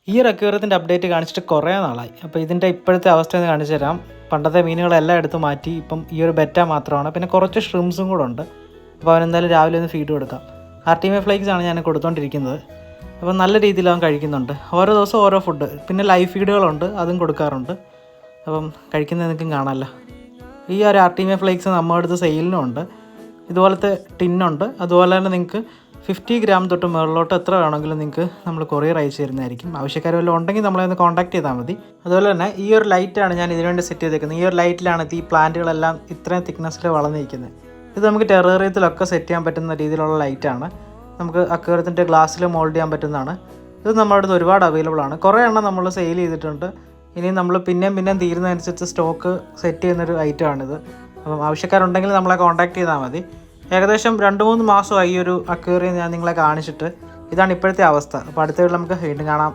ഈ ഒരു അക്വേറിയത്തിൻ്റെ അപ്ഡേറ്റ് കാണിച്ചിട്ട് കുറേ നാളായി. അപ്പോൾ ഇതിൻ്റെ ഇപ്പോഴത്തെ അവസ്ഥ ഒന്ന് കാണിച്ചു തരാം. പണ്ടത്തെ മീനുകളെല്ലാം എടുത്ത് മാറ്റി ഇപ്പം ഈ ഒരു ബെറ്റ മാത്രമാണ്. പിന്നെ കുറച്ച് ഷ്രിംസും കൂടെ ഉണ്ട്. അപ്പോൾ അവനെന്തായാലും രാവിലെ ഒന്ന് ഫീഡ് കൊടുക്കാം. ആർട്ടിമേ ഫ്ലേക്സ് ആണ് ഞാൻ കൊടുത്തുകൊണ്ടിരിക്കുന്നത്. അപ്പം നല്ല രീതിയിൽ അവൻ കഴിക്കുന്നുണ്ട്. ഓരോ ദിവസം ഓരോ ഫുഡ്. പിന്നെ ലൈവ് ഫീഡുകളുണ്ട്, അതും കൊടുക്കാറുണ്ട്. അപ്പം കഴിക്കുന്നത് നിങ്ങൾക്കും കാണാമല്ലോ. ഈ ഒരു ആർട്ടിമേ ഫ്ലേക്സ് നമ്മുടെ അടുത്ത് സെയിലിനും ഉണ്ട്. ഇതുപോലത്തെ ടിന്നുണ്ട്. അതുപോലെ തന്നെ നിങ്ങൾക്ക് 50 ഗ്രാം തൊട്ട് മുകളിലോട്ട് എത്ര വേണമെങ്കിലും നിങ്ങൾക്ക് നമ്മൾ കൊറിയർ അയച്ചു തരുന്നതായിരിക്കും. ആവശ്യക്കാർ വല്ലതും ഉണ്ടെങ്കിൽ നമ്മളെ ഒന്ന് കോൺടാക്ട് ചെയ്താൽ മതി. അതുപോലെ തന്നെ ഈ ഒരു ലൈറ്റാണ് ഞാൻ ഇതിനുവേണ്ടി സെറ്റ് ചെയ്തേക്കുന്നത്. ഈ ഒരു ലൈറ്റിലാണ് ഈ പ്ലാന്റുകളെല്ലാം ഇത്രയും തിക്നെസ്സിൽ വളർന്നിരിക്കുന്നത്. ഇത് നമുക്ക് ടെറേറിയത്തിലൊക്കെ സെറ്റ് ചെയ്യാൻ പറ്റുന്ന രീതിയിലുള്ള ലൈറ്റാണ്. നമുക്ക് അക്വേറിയത്തിൻ്റെ ഗ്ലാസ്സിൽ മോൾഡ് ചെയ്യാൻ പറ്റുന്നതാണ്. ഇത് നമ്മുടെ അടുത്ത് ഒരുപാട് അവൈലബിൾ ആണ്. കുറേ എണ്ണം നമ്മൾ സെയിൽ ചെയ്തിട്ടുണ്ട്. ഇനി നമ്മൾ പിന്നെയും തീരുന്നതനുസരിച്ച് സ്റ്റോക്ക് സെറ്റ് ചെയ്യുന്നൊരു ഐറ്റമാണിത്. അപ്പം ആവശ്യക്കാരുണ്ടെങ്കിൽ നമ്മളെ കോൺടാക്ട് ചെയ്താൽ മതി. ഏകദേശം 2-3 മാസമായി ഈ ഒരു അക്വേറിയം ഞാൻ നിങ്ങളെ കാണിച്ചിട്ട്. ഇതാണ് ഇപ്പോഴത്തെ അവസ്ഥ. അപ്പോൾ അടുത്ത വീട്ടിൽ നമുക്ക് വീണ്ടും കാണാം.